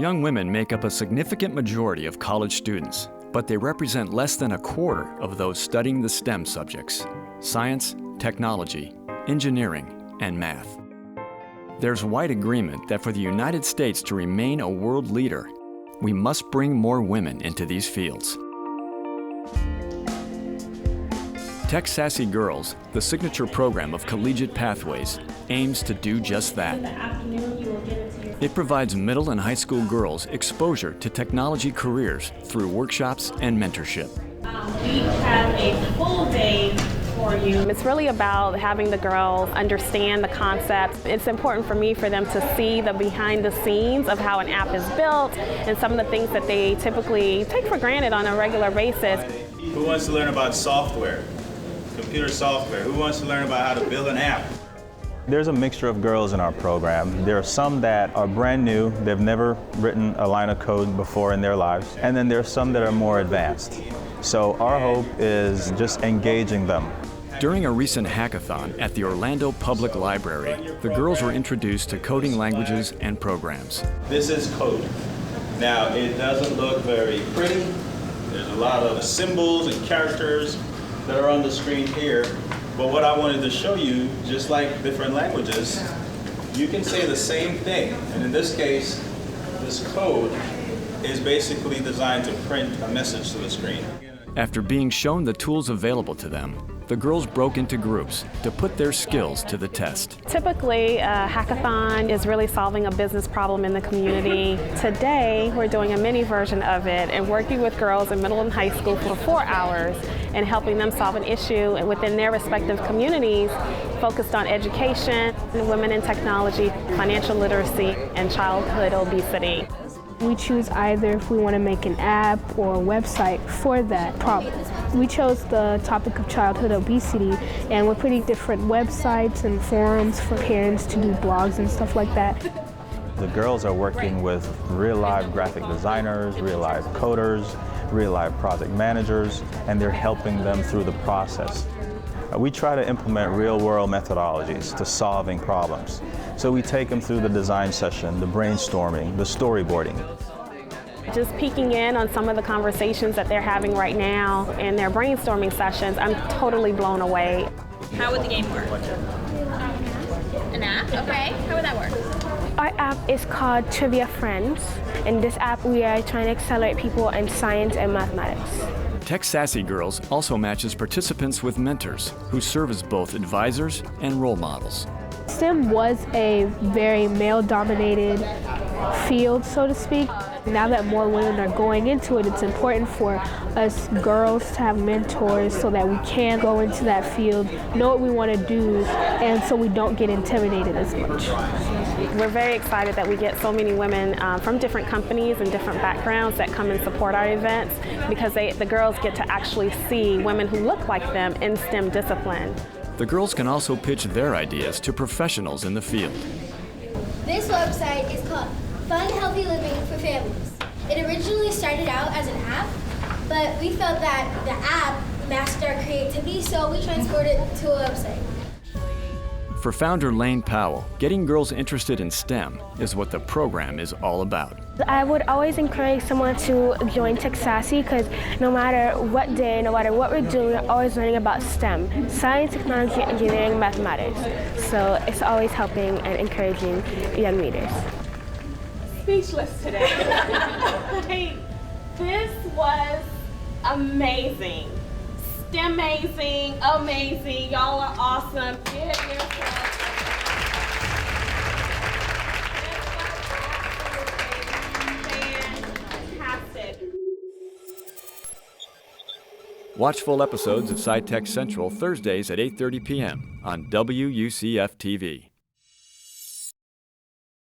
Young women make up a significant majority of college students, but they represent less than a quarter of those studying the STEM subjects: science, technology, engineering, and math. There's wide agreement that for the United States to remain a world leader, we must bring more women into these fields. Tech Sassy Girls, the signature program of Collegiate Pathways, aims to do just that. It provides middle and high school girls exposure to technology careers through workshops and mentorship. We have a full day for you. It's really about having the girls understand the concepts. It's important for me for them to see the behind the scenes of how an app is built and some of the things that they typically take for granted on a regular basis. Who wants to learn about software, computer software? Who wants to learn about how to build an app? There's a mixture of girls in our program. There are some that are brand new, they've never written a line of code before in their lives, and then there's some that are more advanced. So our hope is just engaging them. During a recent hackathon at the Orlando Public Library, the girls were introduced to coding languages and programs. This is code. Now, it doesn't look very pretty. There's a lot of symbols and characters that are on the screen here. But what I wanted to show you, just like different languages, you can say the same thing. And in this case, this code is basically designed to print a message to the screen. After being shown the tools available to them, the girls broke into groups to put their skills to the test. Typically, a hackathon is really solving a business problem in the community. Today, we're doing a mini version of it and working with girls in middle and high school for 4 hours and helping them solve an issue within their respective communities focused on education, women in technology, financial literacy, and childhood obesity. We choose either if we want to make an app or a website for that problem. We chose the topic of childhood obesity, and we're putting different websites and forums for parents to do blogs and stuff like that. The girls are working with real-life graphic designers, real-life coders, real-life project managers, and they're helping them through the process. We try to implement real-world methodologies to solving problems. So we take them through the design session, the brainstorming, the storyboarding. Just peeking in on some of the conversations that they're having right now in their brainstorming sessions, I'm totally blown away. How would the game work? An app? Okay. How would that work? Our app is called Trivia Friends. In this app, we are trying to accelerate people in science and mathematics. Tech Sassy Girls also matches participants with mentors who serve as both advisors and role models. STEM was a very male-dominated field, so to speak. Now that more women are going into it, it's important for us girls to have mentors so that we can go into that field, know what we want to do, and so we don't get intimidated as much. We're very excited that we get so many women from different companies and different backgrounds that come and support our events because the girls get to actually see women who look like them in STEM discipline. The girls can also pitch their ideas to professionals in the field. This website is called Fun Healthy Living for Families. It originally started out as an app, but we felt that the app matched our creativity, so we transported it to a website. For founder Lane Powell, getting girls interested in STEM is what the program is all about. I would always encourage someone to join Tech Sassy because no matter what day, no matter what we're doing, we're always learning about STEM, science, technology, engineering, mathematics. So it's always helping and encouraging young leaders. Speechless today. Like, this was amazing. STEM-azing, amazing. Y'all are awesome. Give yourself. Fantastic. Watch full episodes of SciTech Central Thursdays at 8:30 p.m. on WUCF TV.